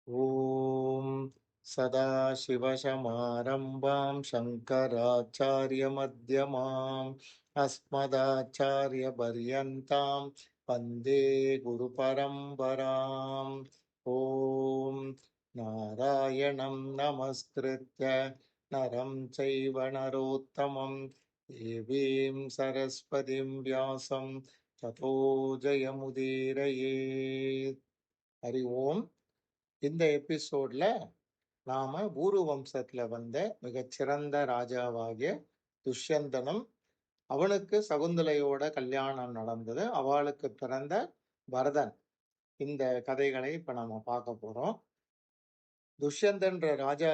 ஓம் சதாசிவசமாரம்பாம் சங்கராச்சாரியமத்யமாம் அஸ்மதாச்சாரியபர்யந்தாம் வந்தே குரு பரம்பராம். ஓம் நாராயணம் நமஸ்கிருத்ய நரம் சைவ நரோத்தமம் தேவீம் சரஸ்வதிம் வியாசம் ததோ ஜெயமுதீரயேத். ஹரி ஓம். இந்த எபிசோட்ல நாம பூரு வம்சத்துல வந்த மிகச்சிறந்த ராஜாவாகிய துஷ்யந்தனும், அவனுக்கு சகுந்தலையோட கல்யாணம் நடந்தது, அவளுக்கு பிறந்த பரதன், இந்த கதைகளை இப்ப நம்ம பார்க்க போறோம். துஷ்யந்தன்ற ராஜா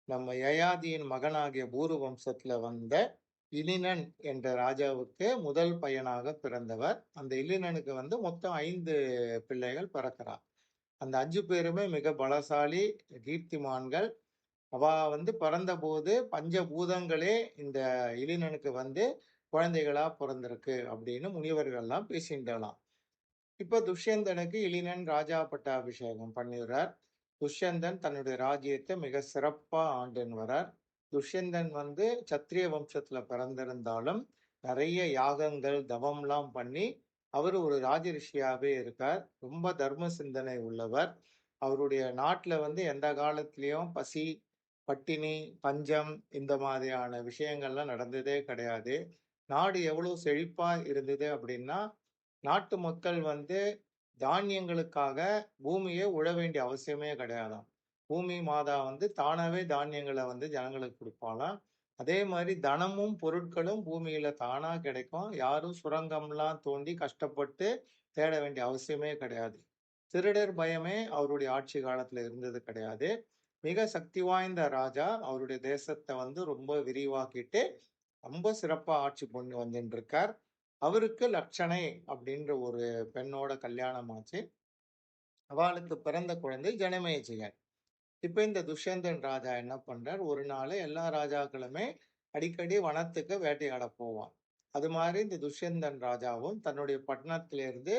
நம்ம யயாதியின் மகனாகிய பூரு வம்சத்துல வந்த இலினன் என்ற ராஜாவுக்கு முதல் பையனாக பிறந்தவர். அந்த இலினனுக்கு மொத்தம் 5 பிள்ளைகள் பிறக்கிறார். அந்த 5 பேருமே மிக பலசாலி, கீர்த்திமான்கள். அவ பிறந்தபோது பஞ்சபூதங்களே இந்த இலினனுக்கு குழந்தைகளா பிறந்திருக்கு அப்படின்னு முனிவர்கள்லாம் பேசிட்டாலாம். இப்ப துஷ்யந்தனுக்கு இலினன் ராஜா பட்டாபிஷேகம் பண்ணிடுறார். துஷ்யந்தன் தன்னுடைய ராஜ்யத்தை மிக சிறப்பா ஆண்டுன்னு வரார். துஷ்யந்தன் சத்திரிய வம்சத்துல பிறந்திருந்தாலும் நிறைய யாகங்கள் தவம்லாம் பண்ணி அவர் ஒரு ராஜரிஷியாவே இருக்கார். ரொம்ப தர்ம சிந்தனை உள்ளவர். அவருடைய நாட்டுல எந்த காலத்திலயும் பசி, பட்டினி, பஞ்சம் இந்த மாதிரியான விஷயங்கள்லாம் நடந்ததே கிடையாது. நாடு எவ்வளவு செழிப்பா இருந்தது அப்படின்னா, நாட்டு மக்கள் தானியங்களுக்காக பூமியை உழ வேண்டிய அவசியமே கிடையாதாம். பூமி மாதா தானாவே தானியங்களை ஜனங்களுக்கு கொடுப்பாளாம். அதே மாதிரி தனமும் பொருட்களும் பூமியில தானா கிடைக்கும். யாரும் சுரங்கம்லாம் தோண்டி கஷ்டப்பட்டு தேட வேண்டிய அவசியமே கிடையாது. திருடர் பயமே அவருடைய ஆட்சி காலத்துல இருந்தது கிடையாது. மிக சக்தி வாய்ந்த ராஜா அவருடைய தேசத்தை ரொம்ப விரிவாக்கிட்டு ரொம்ப சிறப்பா ஆட்சி பண்ணி வந்துட்டு இருக்கார். அவருக்கு லட்சணை அப்படின்ற ஒரு பெண்ணோட கல்யாணம் ஆச்சு. அவளுக்கு பிறந்த குழந்தை ஜனமேஜயன். இப்ப இந்த துஷ்யந்தன் ராஜா என்ன பண்றார், ஒரு நாள் எல்லா ராஜாக்களுமே அடிக்கடி வனத்துக்கு வேட்டையாட போவான். அது மாதிரி இந்த துஷ்யந்தன் ராஜாவும் தன்னுடைய பட்டணத்திலிருந்து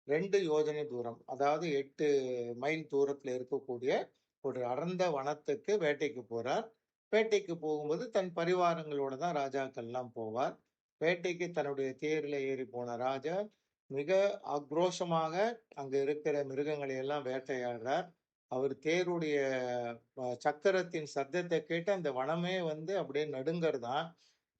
2 யோஜனை தூரம், அதாவது 8 மைல் தூரத்துல இருக்கக்கூடிய ஒரு அடர்ந்த வனத்துக்கு வேட்டைக்கு போறார். வேட்டைக்கு போகும்போது தன் பரிவாரங்களோட தான் ராஜாக்கள் எல்லாம் போவார். வேட்டைக்கு தன்னுடைய தேரில் ஏறி போன ராஜா மிக ஆக்ரோஷமாக அங்க இருக்கிற மிருகங்களை எல்லாம் வேட்டையாடுறார். அவர் தேருடைய சக்கரத்தின் சத்தத்தை கேட்டு அந்த வனமே அப்படியே நடுங்கறதான்.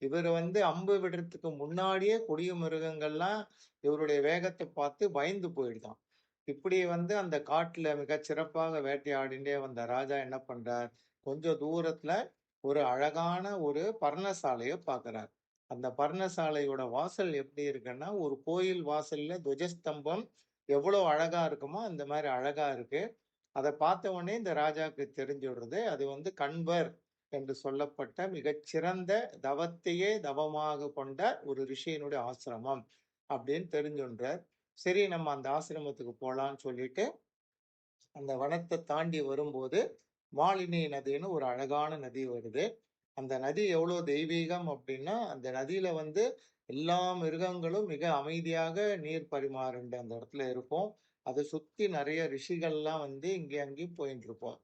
இவர் அம்பு விடுறதுக்கு முன்னாடியே கொடிய மிருகங்கள்லாம் இவருடைய வேகத்தை பார்த்து பயந்து போயிடுதான். இப்படி அந்த காட்டுல மிக சிறப்பாக வேட்டையாடிண்டே வந்த ராஜா என்ன பண்றார், கொஞ்சம் தூரத்துல ஒரு அழகான ஒரு பர்ணசாலையை பார்க்கிறார். அந்த பர்ணசாலையோட வாசல் எப்படி இருக்குன்னா, ஒரு கோயில் வாசல்ல துவஜஸ்தம்பம் எவ்வளவு அழகா இருக்குமோ அந்த மாதிரி அழகா இருக்கு. அதை பார்த்த உடனே இந்த ராஜாவுக்கு தெரிஞ்சு விடுறது, அது கண்வர் என்று சொல்லப்பட்ட மிகச்சிறந்த தவத்தையே தவமாக கொண்ட ஒரு ரிஷியினுடைய ஆசிரமம் அப்படின்னு தெரிஞ்சுன்றார். சரி, நம்ம அந்த ஆசிரமத்துக்கு போலான்னு சொல்லிட்டு அந்த வனத்தை தாண்டி வரும்போது மாலினி நதின்னு ஒரு அழகான நதி வருது. அந்த நதி எவ்வளவு தெய்வீகம் அப்படின்னா, அந்த நதியில எல்லா மிருகங்களும் மிக அமைதியாக நீர் பரிமாறுண்ட அந்த இடத்துல இருக்கும். அதை சுத்தி நிறைய ரிஷிகள்லாம் இங்கே அங்கேயும் போயிட்டு இருப்போம்.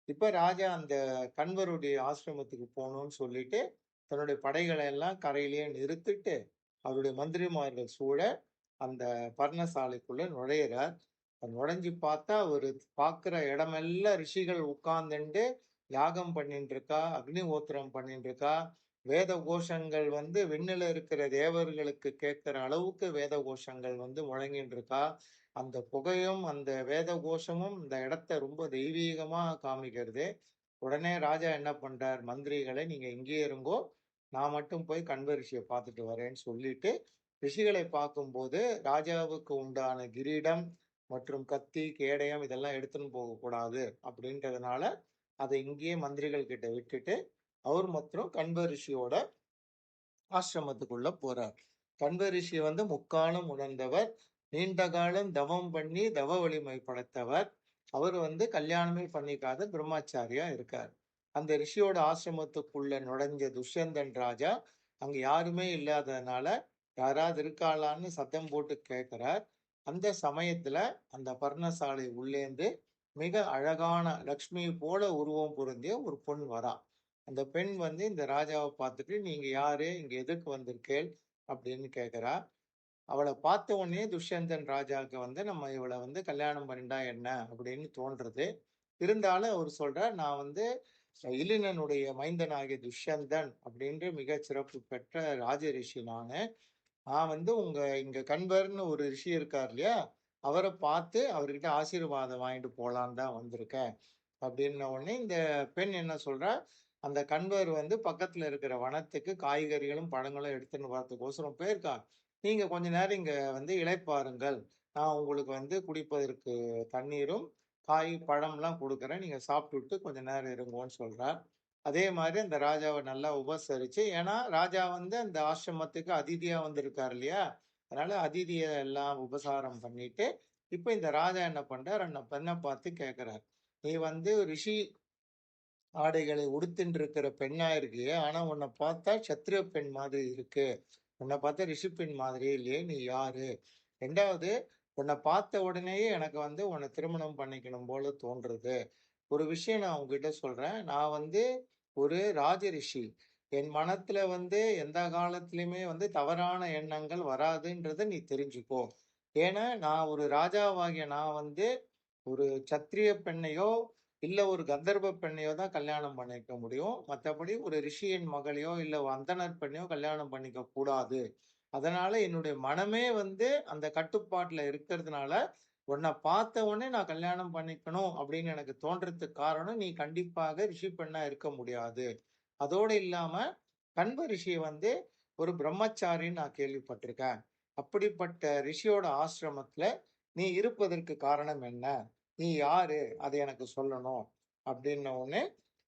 இப்ப ராஜா அந்த கண்வருடைய ஆசிரமத்துக்கு போகணும்னு சொல்லிட்டு தன்னுடைய படைகளை எல்லாம் கரையிலேயே நிறுத்திட்டு அவருடைய மந்திரிமார்கள் சூழ அந்த பர்ணசாலைக்குள்ள நுழையிறார். நுழைஞ்சு பார்த்தா அவரு பார்க்கிற இடமெல்லாம் ரிஷிகள் உட்கார்ந்துட்டு யாகம் பண்ணிட்டு இருக்கா, அக்னிஹோத்திரம் பண்ணிட்டு இருக்கா. வேத கோஷங்கள் விண்ணில இருக்கிற தேவர்களுக்கு கேட்கிற அளவுக்கு வேத கோஷங்கள் முழங்கிட்டு இருக்கா. அந்த புகையும் அந்த வேத கோஷமும் இந்த இடத்த ரொம்ப தெய்வீகமா காமிக்கிறது. உடனே ராஜா என்ன பண்றார், மந்திரிகளை நீங்க இங்கேயே இருங்கோ, நான் மட்டும் போய் கண்வ ரிஷியை பார்த்துட்டு வரேன்னு சொல்லிட்டு ரிஷிகளை பார்க்கும்போது ராஜாவுக்கு உண்டான கிரீடம் மற்றும் கத்தி, கேடயம் இதெல்லாம் எடுத்துன்னு போகக்கூடாது அப்படின்றதுனால அதை இங்கேயே மந்திரிகள் கிட்ட விட்டுட்டு அவர் மாத்திரம் கண்வ ரிஷியோட ஆசிரமத்துக்குள்ள போறார். கண்வ ரிஷி முக்காலம் உணர்ந்தவர், நீண்ட காலம் தவம் பண்ணி தவ வலிமை படைத்தவர். அவர் கல்யாணமே பண்ணிக்காத பிரம்மச்சாரியா இருக்கார். அந்த ரிஷியோட ஆசிரமத்துக்குள்ள நுழைஞ்ச துஷ்யந்தன் ராஜா அங்க யாருமே இல்லாததுனால யாராவது இருக்காளான்னு சத்தம் போட்டு கேட்கிறார். அந்த சமயத்துல அந்த பர்ணசாலை உள்ளேந்து மிக அழகான லக்ஷ்மி போல உருவம் பொருந்திய ஒரு பொண் வரா. அந்த பெண் வந்து இந்த ராஜாவை பார்த்துட்டு, நீங்க யாரு, இங்க எதுக்கு வந்திருக்கேள் அப்படின்னு கேக்குறா. அவளை பார்த்த உடனே துஷ்யந்தன் ராஜாவுக்கு வந்து நம்ம இவளை வந்து கல்யாணம் பண்ணிட்டா என்ன அப்படின்னு தோன்றது. இருந்தாலும் அவர் சொல்றார், நான் வந்து இலினனுடைய மைந்தனாகிய துஷ்யந்தன் அப்படின்ற மிக சிறப்பு பெற்ற ராஜ ரிஷி நானு. நான் வந்து உங்க இங்க கண்வர்ன்னு ஒரு ரிஷி இருக்கார் இல்லையா, அவரை பார்த்து அவர்கிட்ட ஆசீர்வாதம் வாங்கிட்டு போலான்னு தான் வந்திருக்கேன் அப்படின்ன உடனே இந்த பெண் என்ன சொல்றா, அந்த கண்வர் வந்து பக்கத்துல இருக்கிற வனத்துக்கு காய்கறிகளும் பழங்களும் எடுத்துன்னு வரதுக்கோசரம் போயிருக்கா. நீங்க கொஞ்ச நேரம் இங்க வந்து இளைப்பாருங்கள். நான் உங்களுக்கு வந்து குடிப்பதற்கு தண்ணீரும் காய் பழம்லாம் கொடுக்குறேன். நீங்க சாப்பிட்டுட்டு கொஞ்ச நேரம் இருங்கோன்னு சொல்றார். அதே மாதிரி அந்த ராஜாவை நல்லா உபசரிச்சு, ஏன்னா ராஜா வந்து அந்த ஆசிரமத்துக்கு அதிதியா வந்திருக்காரு இல்லையா, அதனால அதிதியை எல்லாம் உபசாரம் பண்ணிட்டு இப்ப இந்த ராஜா என்ன பண்றார், அந்த பெண்ணை பார்த்து கேட்கிறார், நீ வந்து ரிஷி ஆடைகளை உடுத்தின்னு இருக்கிற பெண்ணா இருக்கியே, ஆனா உன்னை பார்த்தா சத்திரிய பெண் மாதிரி இருக்கு. உன்னை பார்த்தா ரிஷி பெண் மாதிரியே இல்லையே, நீ யாரு? ரெண்டாவது, உன்னை பார்த்த உடனேயே எனக்கு வந்து உன்னை திருமணம் பண்ணிக்கணும் போல தோன்றுது. ஒரு விஷயம் நான் உங்ககிட்ட சொல்றேன். நான் வந்து ஒரு ராஜ ரிஷி. என் மனத்துல வந்து எந்த காலத்திலுமே வந்து தவறான எண்ணங்கள் வராதுன்றத நீ தெரிஞ்சுக்கோ. ஏன்னா நான் ஒரு ராஜாவாகிய நான் வந்து ஒரு சத்திரிய பெண்ணையோ இல்ல ஒரு கந்தர்வ பெண்ணையோ தான் கல்யாணம் பண்ணிக்க முடியும். மத்தபடி ஒரு ரிஷியின் மகளையோ இல்ல அந்தணர் பெண்ணையோ கல்யாணம் பண்ணிக்க கூடாது. அதனால என்னுடைய மனமே வந்து அந்த கட்டுப்பாட்டுல இருக்கிறதுனால உன்னை பார்த்த உடனே நான் கல்யாணம் பண்ணிக்கணும் அப்படின்னு எனக்கு தோன்றதுக்கு காரணம், நீ கண்டிப்பாக ரிஷி பெண்ணா இருக்க முடியாது. அதோடு இல்லாம கண்வ ரிஷி வந்து ஒரு பிரம்மச்சாரின்னு நான் கேள்விப்பட்டிருக்கேன். அப்படிப்பட்ட ரிஷியோட ஆசிரமத்துல நீ இருப்பதற்கு காரணம் என்ன? நீ யாரு? அதை எனக்கு சொல்லணும். அப்படின்ன உடனே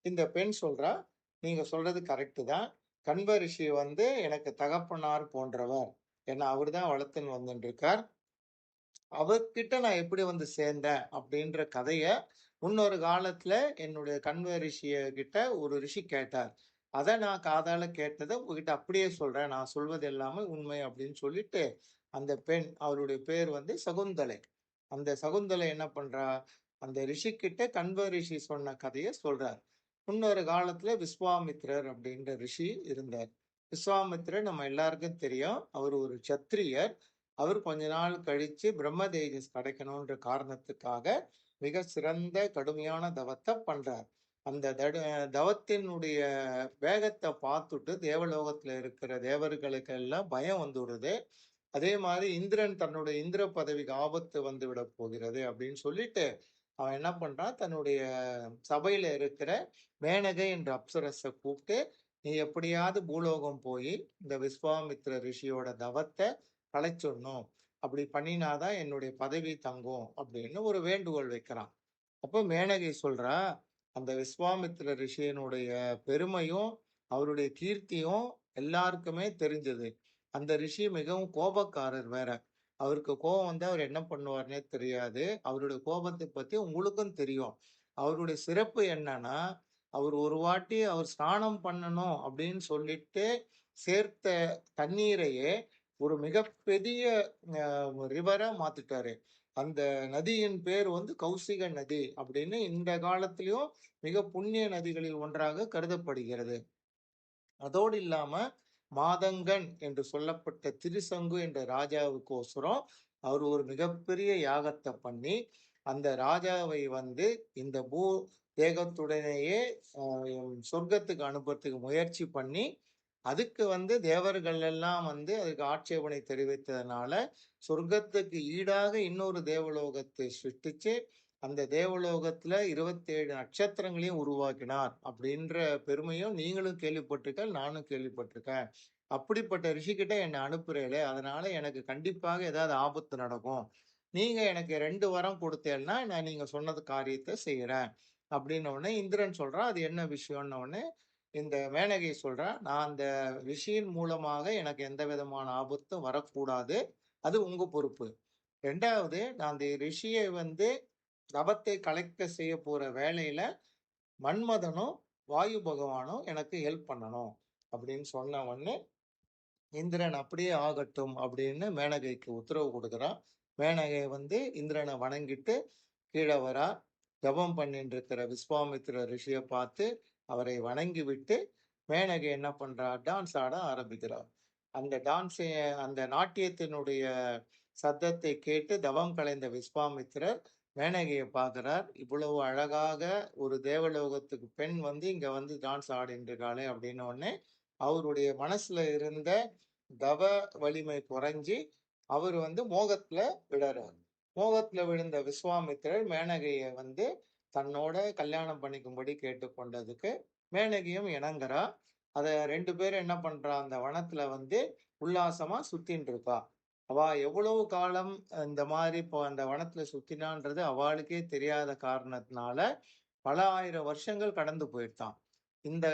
இந்த பெண் சொல்றா, நீங்க சொல்றது கரெக்ட் தான். கண்வ ரிஷி வந்து எனக்கு தகப்பனார் போன்றவர். என்ன அவர்தான் வளர்த்துன்னு வந்துட்டு இருக்கார். அவர்கிட்ட நான் எப்படி வந்து சேர்ந்தேன் அப்படின்ற கதைய முன்னொரு காலத்துல என்னுடைய கண்வ ரிஷிய கிட்ட ஒரு ரிஷி கேட்டார். அத நான் காதால கேட்டத உங்ககிட்ட அப்படியே சொல்றேன். நான் சொல்வது எல்லாமே உண்மை அப்படின்னு சொல்லிட்டு, அந்த பெண் அவருடைய பேர் வந்து சகுந்தலை. அந்த சகுந்தலை என்ன பண்றா, அந்த ரிஷி கிட்ட கண்வ ரிஷி சொன்ன கதைய சொல்றார். முன்னொரு காலத்துல விஸ்வாமித்திரர் அப்படின்ற ரிஷி இருந்தார். விஸ்வாமித்திரர் நம்ம எல்லாருக்கும் தெரியும். அவர் ஒரு சத்திரியர். அவர் கொஞ்ச நாள் கழிச்சு பிரம்ம தேஜஸ் கிடைக்கணுன்ற காரணத்துக்காக மிக சிறந்த கடுமையான தவத்தை பண்றார். அந்த தவத்தினுடைய வேகத்தை பார்த்துட்டு தேவலோகத்துல இருக்கிற தேவர்களுக்கு எல்லாம் பயம் வந்துடுது. அதே மாதிரி இந்திரன் தன்னுடைய இந்திர பதவிக்கு ஆபத்து வந்து விட போகிறது அப்படின்னு சொல்லிட்டு அவன் என்ன பண்றான், தன்னுடைய சபையில இருக்கிற மேனகை என்ற அப்சரஸை கூப்பிட்டு, நீ எப்படியாவது பூலோகம் போய் இந்த விஸ்வாமித்திர ரிஷியோட தவத்தை கலைச்சிடணும். அப்படி பண்ணினாதான் என்னுடைய பதவி தங்கும் அப்படின்னு ஒரு வேண்டுகோள் வைக்கிறான். அப்போ மேனகை சொல்றா, அந்த விஸ்வாமித்திர ரிஷியனுடைய பெருமையும் அவருடைய கீர்த்தியும் எல்லாருக்குமே தெரிஞ்சது. அந்த ரிஷி மிகவும் கோபக்காரர் வேற. அவருக்கு கோபம் வந்தா அவர் என்ன பண்ணுவார்னே தெரியாது. அவருடைய கோபத்தை பத்தி உங்களுக்கும் தெரியும். அவருடைய சிறப்பு என்னன்னா, அவர் ஒரு வாட்டி அவர் ஸ்நானம் பண்ணணும் அப்படின்னு சொல்லிட்டு சேர்த்த தண்ணீரையே ஒரு மிகப்பெரிய ரிவரா மாத்திட்டாரு. அந்த நதியின் பேர் வந்து கௌசிக நதி அப்படின்னு இந்த காலத்திலயும் மிக புண்ணிய நதிகளில் ஒன்றாக கருதப்படுகிறது. அதோடு இல்லாம மாதங்கன் என்று சொல்லப்பட்ட திரிசங்கு என்ற ராஜாவுக்கோசரம் அவர் ஒரு மிகப்பெரிய யாகத்தை பண்ணி அந்த ராஜாவை வந்து இந்த தேகத்துடனேயே சொர்க்கத்துக்கு அனுப்புறதுக்கு முயற்சி பண்ணி அதுக்கு வந்து தேவர்கள் எல்லாம் வந்து அதுக்கு ஆட்சேபனை தெரிவித்ததுனால சொர்க்கத்துக்கு ஈடாக இன்னொரு தேவலோகத்தை சிருஷ்டிச்சு அந்த தேவலோகத்துல 27 நட்சத்திரங்களையும் உருவாக்கினார் அப்படின்ற பெருமையும் நீங்களும் கேள்விப்பட்டிருக்க, நானும் கேள்விப்பட்டிருக்கேன். அப்படிப்பட்ட ரிஷிகிட்ட என்னை அனுப்புறீங்களே, அதனால எனக்கு கண்டிப்பாக ஏதாவது ஆபத்து நடக்கும். நீங்க எனக்கு 2 வரம் கொடுத்தேன்னா நான் நீங்க சொன்னது காரியத்தை செய்யறேன் அப்படின்ன உடனே இந்திரன் சொல்றான், அது என்ன விஷயம்னு உடனே இந்த மேனகை சொல்றா, நான் அந்த ரிஷியின் மூலமாக எனக்கு எந்த விதமான ஆபத்தும் வரக்கூடாது. அது உங்க பொறுப்பு. 2வது, நான் அந்த ரிஷியை வந்து தவத்தை கலைக்க செய்ய போற வேலையில மன்மதனும் வாயு பகவானும் எனக்கு ஹெல்ப் பண்ணணும் அப்படின்னு சொன்ன உடனே இந்திரன் அப்படியே ஆகட்டும் அப்படின்னு மேனகைக்கு உத்தரவு கொடுக்குறான். மேனகை வந்து இந்திரனை வணங்கிட்டு கீழே வரா. ஜபம் பண்ணிட்டு இருக்கிற விஸ்வாமித்திர ரிஷியை பார்த்து அவரை வணங்கி விட்டு மேனகை என்ன பண்றார், டான்ஸ் ஆட ஆரம்பிக்கிறார். அந்த டான்ஸ், அந்த நாட்டியத்தினுடைய சத்தத்தை கேட்டு தவம் கலைந்த விஸ்வாமித்திரர் மேனகையை பார்க்கிறார். இவ்வளவு அழகாக ஒரு தேவலோகத்துக்கு பெண் வந்து இங்க வந்து டான்ஸ் ஆடின்றிருக்காளே அப்படின்னு உடனே அவருடைய மனசுல இருந்த தவ வலிமை குறைஞ்சி அவர் வந்து மோகத்துல விடுறார். மோகத்துல விழுந்த விஸ்வாமித்திரர் மேனகையை வந்து தன்னோட கல்யாணம் பண்ணிக்கும்படி கேட்டுக்கொண்டதுக்கு மேனகியும் இணங்குறா. அத 2 பேரும் என்ன பண்றா, அந்த வனத்துல வந்து உல்லாசமா சுத்தின்னு இருக்கா. அவ எவ்வளவு காலம் இந்த மாதிரி இப்போ அந்த வனத்துல சுத்தினான்றது அவளுக்கே தெரியாத காரணத்தினால பல ஆயிரம் வருஷங்கள் கடந்து போயிட்டான். இந்த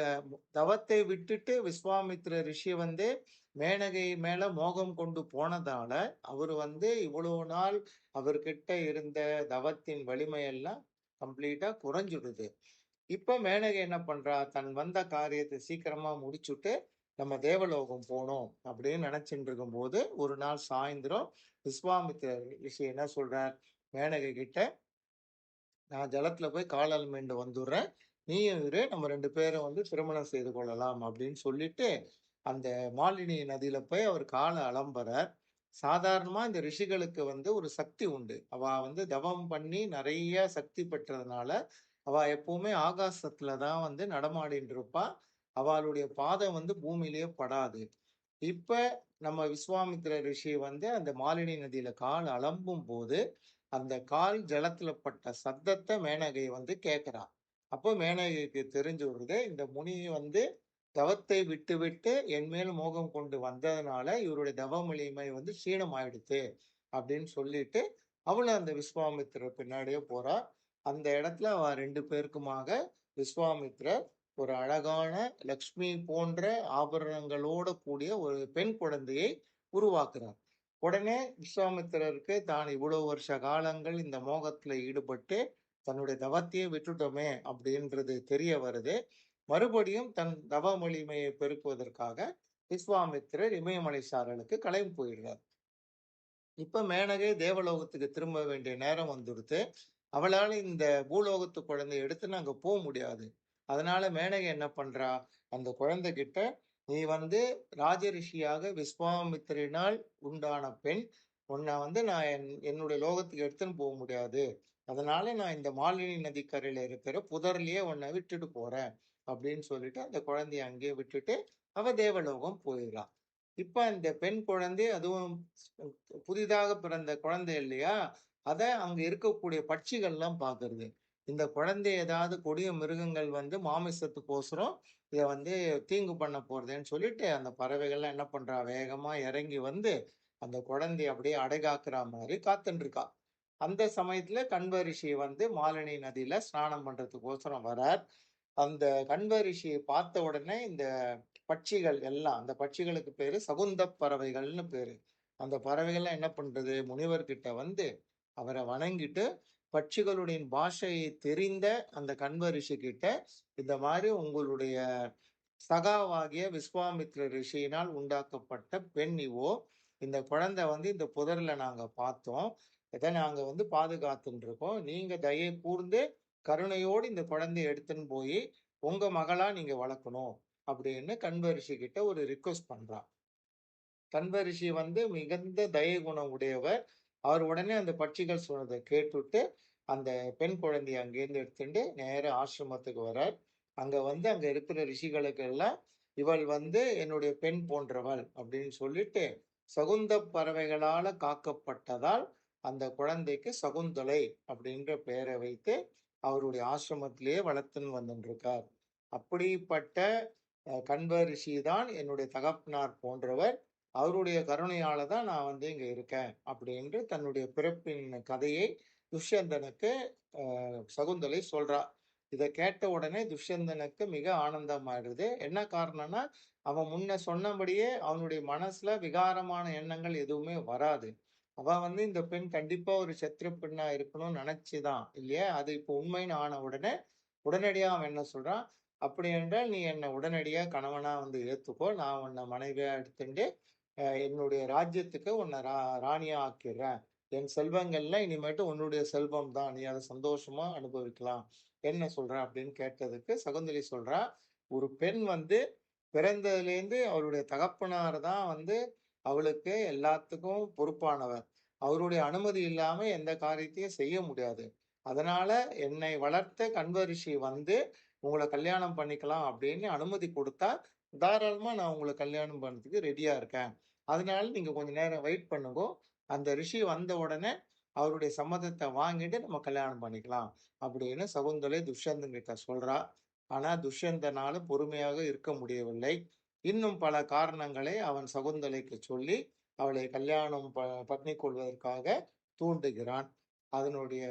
தவத்தை விட்டுட்டு விஸ்வாமித்திர ரிஷி வந்து மேனகை மேல மோகம் கொண்டு போனதால அவர் வந்து இவ்வளவு நாள் அவர்கிட்ட இருந்த தவத்தின் வலிமையெல்லாம் கம்ப்ளீட்டா குறைஞ்சுடுது. இப்ப மேனகை என்ன பண்றா, தன் வந்த காரியத்தை சீக்கிரமா முடிச்சுட்டு நம்ம தேவலோகம் போகணும் அப்படின்னு நினைச்சிட்டு இருக்கும் போது ஒரு நாள் சாயந்தரம் விஸ்வாமித்திர ரிஷி என்ன சொல்றார் மேனகை கிட்ட, நான் ஜலத்துல போய் கால் அலம்பிண்டு வந்துடுறேன், நீயும் இரு, நம்ம 2 பேரும் வந்து திருமணம் செய்து கொள்ளலாம் அப்படின்னு சொல்லிட்டு அந்த மாலினி நதியில போய் அவர் காலை அலம்புறார். சாதாரணமா இந்த ரிஷிகளுக்கு வந்து ஒரு சக்தி உண்டு. அவ வந்து தவம் பண்ணி நிறைய சக்தி பெற்றதுனால அவ எப்பவுமே ஆகாசத்துல தான் வந்து நடமாடிட்டு இருப்பா. அவளுடைய பாதம் வந்து பூமியிலேயே படாது. இப்ப நம்ம விஸ்வாமித்திர ரிஷி வந்து அந்த மாலினி நதியில கால் அலம்பும் போது அந்த கால் ஜலத்துல பட்ட சத்தத்தை மேனகை வந்து கேட்கிறா. அப்போ மேனகைக்கு தெரிஞ்சு விடுது, இந்த முனி வந்து தவத்தை விட்டு விட்டு என் மேல் மோகம் கொண்டு வந்ததுனால இவருடைய தவ வலிமை வந்து சீனமாயிடுத்து அப்படின்னு சொல்லிட்டு அவளும் அந்த விஸ்வாமித்திரர் பின்னாடியே போறா. அந்த இடத்துல அவ 2 பேருக்குமாக விஸ்வாமித்திரர் ஒரு அழகான லக்ஷ்மி போன்ற ஆபரணங்களோட கூடிய ஒரு பெண் குழந்தையை உருவாக்குறார். உடனே விஸ்வாமித்திரருக்கு தான் இவ்வளவு வருஷ காலங்கள் இந்த மோகத்துல ஈடுபட்டு தன்னுடைய தவத்தையே விட்டுட்டோமே அப்படின்றது தெரிய வருது. மறுபடியும் தன் தவ வலிமையை பெருக்குவதற்காக விஸ்வாமித்திரர் இமயமலை சாரலுக்கு கிளம்பி போயிடுறார். இப்ப மேனகை தேவலோகத்துக்கு திரும்ப வேண்டிய நேரம் வந்துடுத்து. அவளால இந்த பூலோகத்து குழந்தையை எடுத்துன்னு அங்க போக முடியாது. அதனால மேனகை என்ன பண்றா, அந்த குழந்தை கிட்ட, நீ வந்து ராஜரிஷியாக விஸ்வாமித்திரனால் உண்டான பெண், உன்னை வந்து நான் என்னுடைய லோகத்துக்கு எடுத்துன்னு போக முடியாது. அதனால நான் இந்த மாலினி நதிக்கரையில இருக்கிற புதர்லயே உன்னை விட்டுட்டு போறேன் அப்படின்னு சொல்லிட்டு அந்த குழந்தைய அங்கேயே விட்டுட்டு அவ தேவலோகம் போயிடலாம். இப்ப அந்த பெண் குழந்தை, அதுவும் புதிதாக பிறந்த குழந்தை இல்லையா, அத அங்க இருக்கக்கூடிய பட்சிகள்லாம் பாக்குறது. இந்த குழந்தை ஏதாவது கொடிய மிருகங்கள் வந்து மாமிசத்துக்கோசரம் இத வந்து தீங்கு பண்ண போறதேன்னு சொல்லிட்டு அந்த பறவைகள்லாம் என்ன பண்றா, வேகமா இறங்கி வந்து அந்த குழந்தைய அப்படியே அடைகாக்குற மாதிரி காத்துட்டு இருக்கா. அந்த சமயத்துல கண்வ ரிஷி வந்து மாலினி நதியில ஸ்நானம் பண்றதுக்கோசரம் வரார். அந்த கண்வ ரிஷியை பார்த்த உடனே இந்த பட்சிகள் எல்லாம், அந்த பட்சிகளுக்கு பேரு சகுந்த பறவைகள்னு பேரு. அந்த பறவைகள்லாம் என்ன பண்றது, முனிவர்கிட்ட வந்து அவரை வணங்கிட்டு பட்சிகளுடைய பாஷையை தெரிந்த அந்த கண்வ ரிஷி கிட்ட, இந்த மாதிரி உங்களுடைய சகாவாகிய விஸ்வாமித்ர ரிஷியினால் உண்டாக்கப்பட்ட பெண் இவோ, இந்த குழந்தை வந்து இந்த புதர்ல நாங்க பார்த்தோம், இதை நாங்க வந்து பாதுகாத்துட்டு இருக்கோம், நீங்க தயை கூர்ந்து கருணையோடு இந்த குழந்தைய எடுத்துன்னு போய் உங்க மகளா நீங்க வளர்க்கணும் அப்படின்னு கண்வ ரிஷி கிட்ட ஒரு ரிக்வஸ்ட் பண்றான். கண்வ ரிஷி வந்து மிகுந்த தயை குணம் உடையவர். அவர் உடனே அந்த பட்சிகள் சொன்னதை கேட்டுட்டு அந்த பெண் குழந்தைய அங்கேருந்து எடுத்துட்டு நேர ஆசிரமத்துக்கு வரார். அங்க வந்து அங்க இருக்கிற ரிஷிகளுக்கு எல்லாம் இவள் வந்து என்னுடைய பெண் போன்றவள் அப்படின்னு சொல்லிட்டு சகுந்த பறவைகளால காக்கப்பட்டதால் அந்த குழந்தைக்கு சகுந்தலை அப்படின்ற பெயரை வைத்து அவருடைய ஆசிரமத்திலேயே வளர்த்துன்னு வந்துட்டு இருக்கார். அப்படிப்பட்ட கண்வ ரிஷி தான் என்னுடைய தகப்பனார் போன்றவர். அவருடைய கருணையால தான் நான் வந்து இங்க இருக்கேன் அப்படின்னு தன்னுடைய பிறப்பின் கதையை துஷ்யந்தனுக்கு சகுந்தலை சொல்றா. இதை கேட்ட உடனே துஷ்யந்தனுக்கு மிக ஆனந்தமாயிடுது. என்ன காரணம்னா, அவன் முன்ன சொன்னபடியே அவனுடைய மனசுல விகாரமான எண்ணங்கள் எதுவுமே வராது. அவ வந்து இந்த பெண் கண்டிப்பா ஒரு சத்திர பெண்ணா இருக்கணும்னு நினைச்சுதான் இல்லையா, அது இப்போ உண்மைன்னு ஆன உடனே உடனடியா அவன் என்ன சொல்றான், அப்படி என்றால் நீ என்னை உடனடியா கணவனா வந்து ஏத்துக்கோ, நான் உன்னை மனைவியா எடுத்துட்டு என்னுடைய ராஜ்யத்துக்கு உன்னை ராணியா ஆக்கிடுறேன் என் செல்வங்கள்ல இனிமேட்டு உன்னுடைய செல்வம் தான். நீ அத சந்தோஷமா அனுபவிக்கலாம். என்ன சொல்ற? அப்படின்னு கேட்டதுக்கு சகுந்தலை சொல்றா, ஒரு பெண் வந்து பிறந்ததிலேருந்து அவருடைய தகப்பனார் தான் வந்து அவளுக்கு எல்லாத்துக்கும் பொறுப்பானவர். அவருடைய அனுமதி இல்லாம எந்த காரியத்தையும் செய்ய முடியாது. அதனால என்னை வளர்த்த கன்வரிஷி வந்து உங்கள கல்யாணம் பண்ணிக்கலாம் அப்படின்னு அனுமதி குடுத்தா, தாராளமா நான் உங்கள கல்யாணம் பண்றதுக்கு ரெடியா இருக்கேன். அதனால நீங்க கொஞ்ச நேரம் வெயிட் பண்ணுங்கோ. அந்த ரிஷி வந்த உடனே அவருடைய சம்மதத்த வாங்கிட்டு நம்ம கல்யாணம் பண்ணிக்கலாம். அப்படின்னு சகுந்தலை துஷ்யந்தன் கிட்ட சொல்றா. ஆனா துஷ்யந்தனால பொறுமையாக இருக்க முடியவில்லை. இன்னும் பல காரணங்களை அவன் சகுந்தலைக்கு சொல்லி, அவளை கல்யாணம் பண்ணிக் கொள்வதற்காக தூண்டுகிறான். அதனுடைய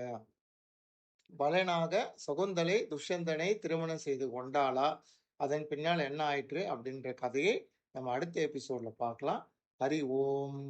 பலனாக சகுந்தலை துஷ்யந்தனை திருமணம் செய்து கொண்டாளா? அதன் பின்னால் என்ன ஆயிற்று? அப்படின்ற கதையை நம்ம அடுத்த எபிசோட்ல பார்க்கலாம். ஹரி ஓம்!